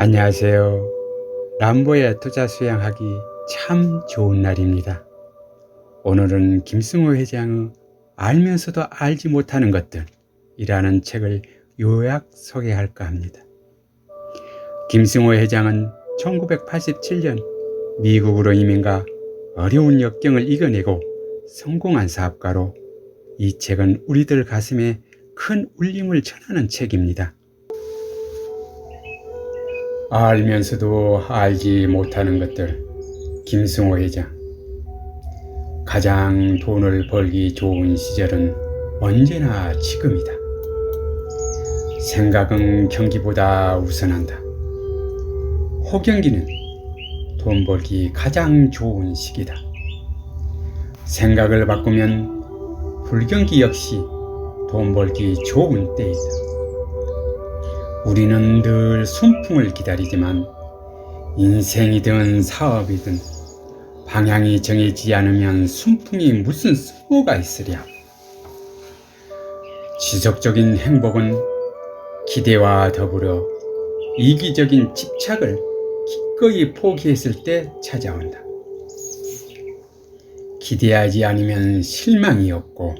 안녕하세요. 람보의 투자 수양하기 참 좋은 날입니다. 오늘은 김승호 회장의 알면서도 알지 못하는 것들이라는 책을 요약 소개할까 합니다. 김승호 회장은 1987년 미국으로 이민가 어려운 역경을 이겨내고 성공한 사업가로 이 책은 우리들 가슴에 큰 울림을 전하는 책입니다. 알면서도 알지 못하는 것들. 김승호 회장. 가장 돈을 벌기 좋은 시절은 언제나 지금이다. 생각은 경기보다 우선한다. 호경기는 돈 벌기 가장 좋은 시기다. 생각을 바꾸면 불경기 역시 돈 벌기 좋은 때이다. 우리는 늘 순풍을 기다리지만 인생이든 사업이든 방향이 정해지지 않으면 순풍이 무슨 쓸모가 있으랴. 지속적인 행복은 기대와 더불어 이기적인 집착을 기꺼이 포기했을 때 찾아온다. 기대하지 않으면 실망이 없고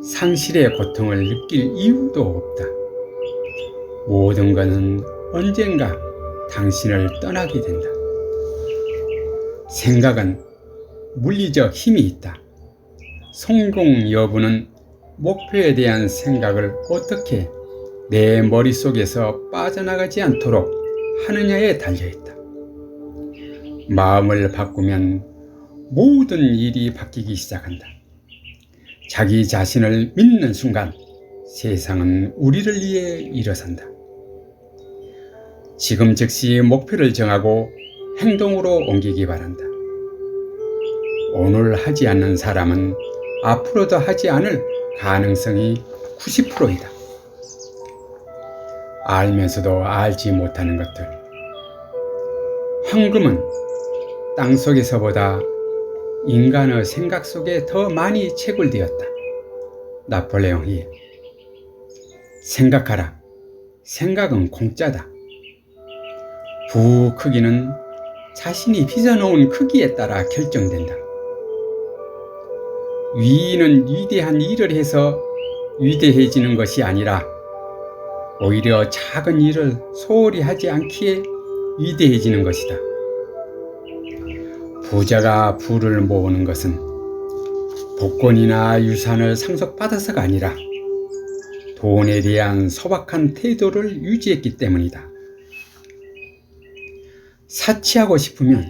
상실의 고통을 느낄 이유도 없다. 모든 것은 언젠가 당신을 떠나게 된다. 생각은 물리적 힘이 있다. 성공 여부는 목표에 대한 생각을 어떻게 내 머릿속에서 빠져나가지 않도록 하느냐에 달려있다. 마음을 바꾸면 모든 일이 바뀌기 시작한다. 자기 자신을 믿는 순간 세상은 우리를 위해 일어선다. 지금 즉시 목표를 정하고 행동으로 옮기기 바란다. 오늘 하지 않는 사람은 앞으로도 하지 않을 가능성이 90%이다. 알면서도 알지 못하는 것들. 황금은 땅속에서보다 인간의 생각 속에 더 많이 채굴되었다. 나폴레옹 힐. 생각하라. 생각은 공짜다. 부 크기는 자신이 빚어놓은 크기에 따라 결정된다. 위인은 위대한 일을 해서 위대해지는 것이 아니라 오히려 작은 일을 소홀히 하지 않기에 위대해지는 것이다. 부자가 부를 모으는 것은 복권이나 유산을 상속받아서가 아니라 돈에 대한 소박한 태도를 유지했기 때문이다. 사치하고 싶으면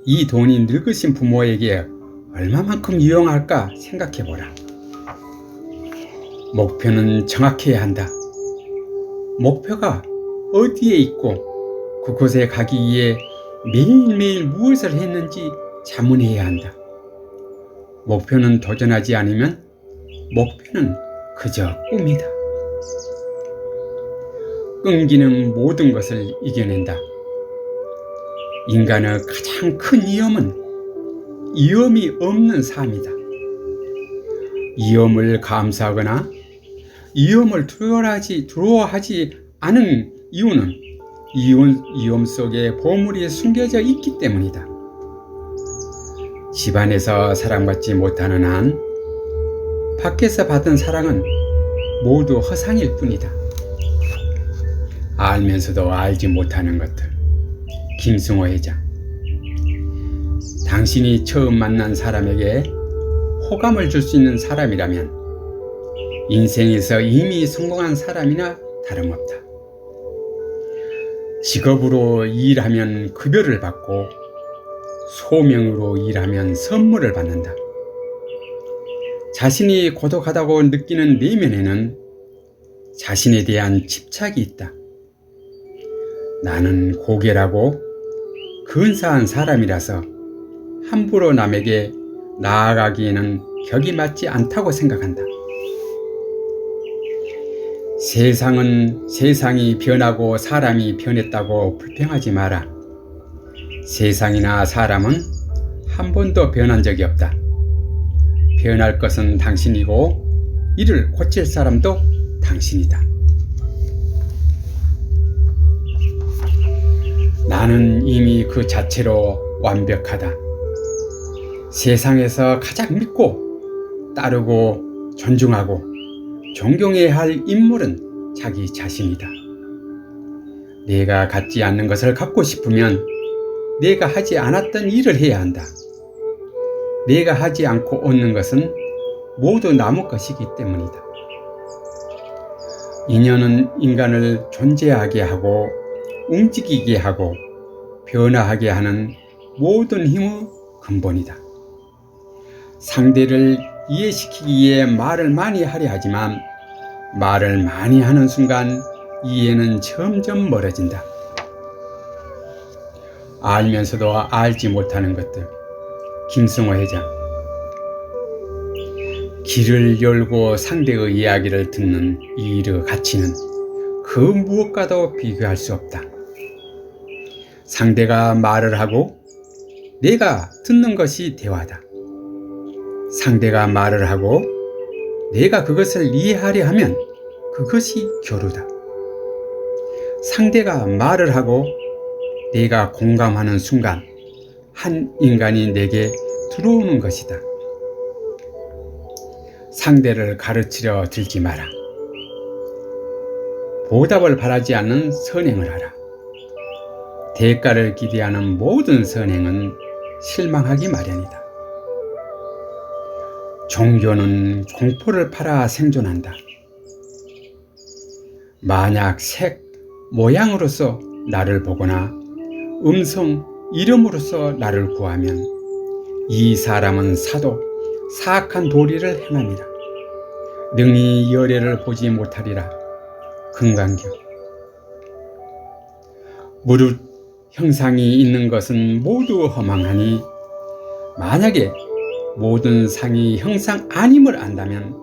이 돈이 늙으신 부모에게 얼마만큼 유용할까 생각해보라. 목표는 정확해야 한다. 목표가 어디에 있고 그곳에 가기 위해 매일매일 무엇을 했는지 자문해야 한다. 목표는 도전하지 않으면 목표는 그저 꿈이다. 끈기는 모든 것을 이겨낸다. 인간의 가장 큰 위험은 위험이 없는 삶이다. 위험을 감수하거나 위험을 두려워하지 않은 이유는 위험 속에 보물이 숨겨져 있기 때문이다. 집안에서 사랑받지 못하는 한 밖에서 받은 사랑은 모두 허상일 뿐이다. 알면서도 알지 못하는 것들. 김승호 회장. 당신이 처음 만난 사람에게 호감을 줄 수 있는 사람이라면 인생에서 이미 성공한 사람이나 다름없다. 직업으로 일하면 급여를 받고 소명으로 일하면 선물을 받는다. 자신이 고독하다고 느끼는 내면에는 자신에 대한 집착이 있다. 나는 고결하고 근사한 사람이라서 함부로 남에게 나아가기에는 격이 맞지 않다고 생각한다. 세상이 변하고 사람이 변했다고 불평하지 마라. 세상이나 사람은 한 번도 변한 적이 없다. 변할 것은 당신이고 이를 고칠 사람도 당신이다. 나는 이미 그 자체로 완벽하다. 세상에서 가장 믿고 따르고 존중하고 존경해야 할 인물은 자기 자신이다. 내가 갖지 않는 것을 갖고 싶으면 내가 하지 않았던 일을 해야 한다. 내가 하지 않고 얻는 것은 모두 남의 것이기 때문이다. 인연은 인간을 존재하게 하고 움직이게 하고 변화하게 하는 모든 힘의 근본이다. 상대를 이해시키기 위해 말을 많이 하려 하지만 말을 많이 하는 순간 이해는 점점 멀어진다. 알면서도 알지 못하는 것들. 김승호 회장. 귀를 열고 상대의 이야기를 듣는 이 일의 가치는 그 무엇과도 비교할 수 없다. 상대가 말을 하고 내가 듣는 것이 대화다. 상대가 말을 하고 내가 그것을 이해하려 하면 그것이 교류다. 상대가 말을 하고 내가 공감하는 순간 한 인간이 내게 들어오는 것이다. 상대를 가르치려 들지 마라. 보답을 바라지 않는 선행을 하라. 대가를 기대하는 모든 선행은 실망하기 마련이다. 종교는 공포를 팔아 생존한다. 만약 색, 모양으로서 나를 보거나 음성, 이름으로서 나를 구하면 이 사람은 사도, 사악한 도리를 행함이라. 능히 열애를 보지 못하리라. 금강경. 무릇 형상이 있는 것은 모두 허망하니 만약에 모든 상이 형상 아님을 안다면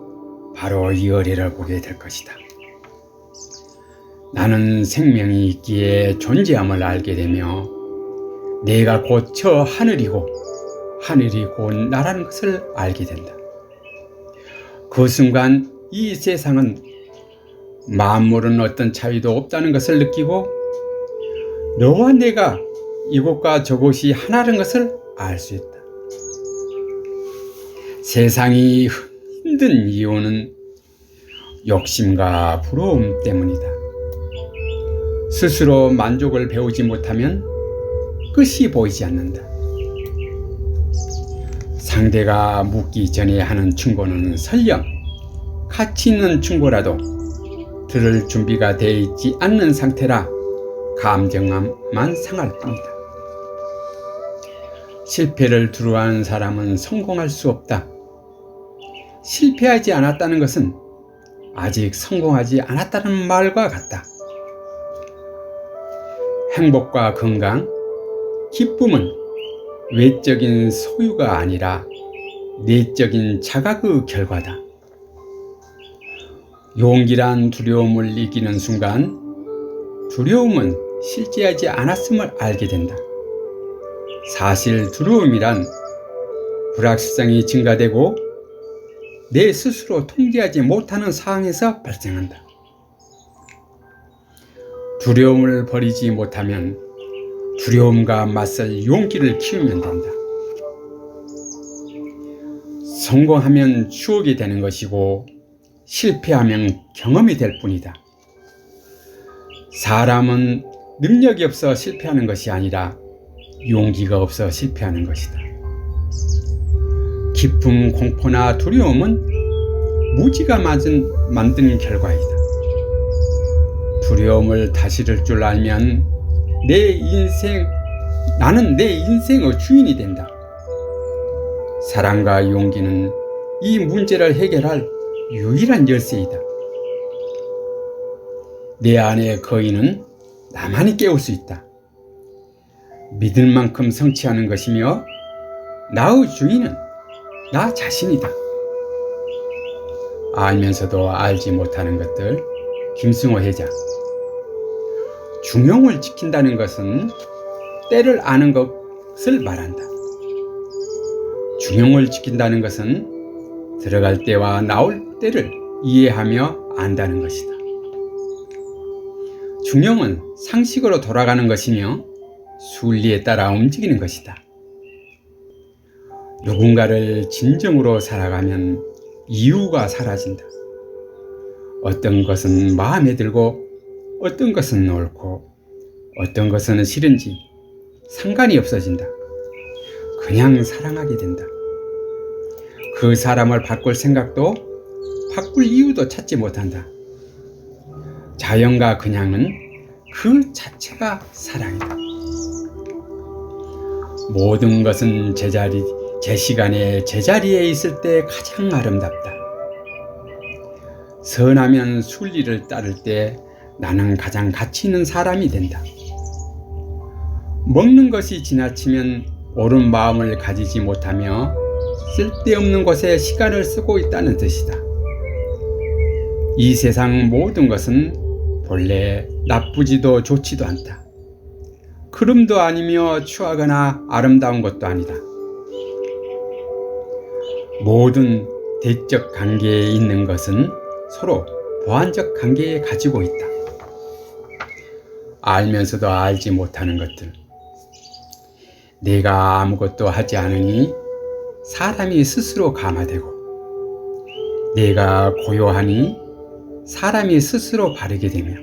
바로 열애를 보게 될 것이다. 나는 생명이 있기에 존재함을 알게 되며 내가 곧 저 하늘이고 하늘이 곧 나라는 것을 알게 된다. 그 순간 이 세상은 만물은 어떤 차이도 없다는 것을 느끼고 너와 내가 이곳과 저곳이 하나라는 것을 알 수 있다. 세상이 힘든 이유는 욕심과 부러움 때문이다. 스스로 만족을 배우지 못하면 끝이 보이지 않는다. 상대가 묻기 전에 하는 충고는 설령 가치 있는 충고라도 들을 준비가 되어 있지 않는 상태라 감정만 상할 뿐이다. 실패를 두려워하는 사람은 성공할 수 없다. 실패하지 않았다는 것은 아직 성공하지 않았다는 말과 같다. 행복과 건강, 기쁨은 외적인 소유가 아니라 내적인 자각의 결과다. 용기란 두려움을 이기는 순간 두려움은 실제하지 않았음을 알게 된다. 사실 두려움이란 불확실성이 증가되고 내 스스로 통제하지 못하는 상황에서 발생한다. 두려움을 버리지 못하면 두려움과 맞설 용기를 키우면 된다. 성공하면 추억이 되는 것이고 실패하면 경험이 될 뿐이다. 사람은 능력이 없어 실패하는 것이 아니라 용기가 없어 실패하는 것이다. 기쁨, 공포나 두려움은 무지가 만든 결과이다. 두려움을 다스릴 줄 알면 나는 내 인생의 주인이 된다. 사랑과 용기는 이 문제를 해결할 유일한 열쇠이다. 내 안의 거인은 나만이 깨울 수 있다. 믿을 만큼 성취하는 것이며 나의 주인은 나 자신이다. 알면서도 알지 못하는 것들. 김승호 회장. 중용을 지킨다는 것은 때를 아는 것을 말한다. 중용을 지킨다는 것은 들어갈 때와 나올 때를 이해하며 안다는 것이다. 중용은 상식으로 돌아가는 것이며 순리에 따라 움직이는 것이다. 누군가를 진정으로 살아가면 이유가 사라진다. 어떤 것은 마음에 들고 어떤 것은 옳고 어떤 것은 싫은지 상관이 없어진다. 그냥 사랑하게 된다. 그 사람을 바꿀 생각도 바꿀 이유도 찾지 못한다. 자연과 그냥은 그 자체가 사랑이다. 모든 것은 제 시간에 제자리에 있을 때 가장 아름답다. 선하면 순리를 따를 때 나는 가장 가치 있는 사람이 된다. 먹는 것이 지나치면 옳은 마음을 가지지 못하며 쓸데없는 곳에 시간을 쓰고 있다는 뜻이다. 이 세상 모든 것은 본래 나쁘지도 좋지도 않다. 그름도 아니며 추하거나 아름다운 것도 아니다. 모든 대적 관계에 있는 것은 서로 보완적 관계에 가지고 있다. 알면서도 알지 못하는 것들. 내가 아무것도 하지 않으니 사람이 스스로 감화되고, 내가 고요하니 사람이 스스로 바르게 되며,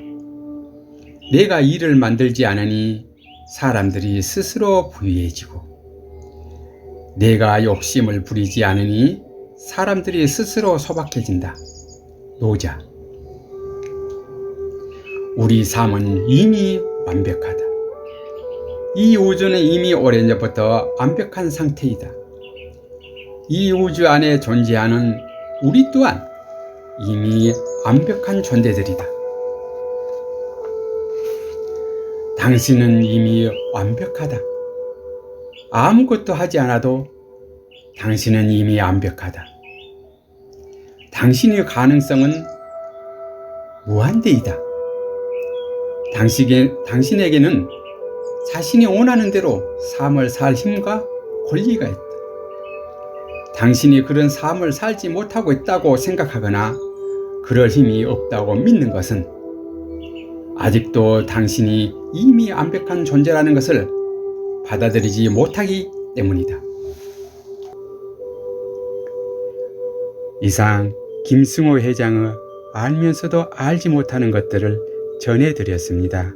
내가 일을 만들지 않으니 사람들이 스스로 부유해지고, 내가 욕심을 부리지 않으니 사람들이 스스로 소박해진다. 노자. 우리 삶은 이미 완벽하다. 이 우주는 이미 오래전부터 완벽한 상태이다. 이 우주 안에 존재하는 우리 또한 이미 완벽한 존재들이다. 당신은 이미 완벽하다. 아무것도 하지 않아도 당신은 이미 완벽하다. 당신의 가능성은 무한대이다. 당신에게는 자신이 원하는 대로 삶을 살 힘과 권리가 있다. 당신이 그런 삶을 살지 못하고 있다고 생각하거나 그럴 힘이 없다고 믿는 것은 아직도 당신이 이미 완벽한 존재라는 것을 받아들이지 못하기 때문이다. 이상 김승호 회장의 알면서도 알지 못하는 것들을 전해드렸습니다.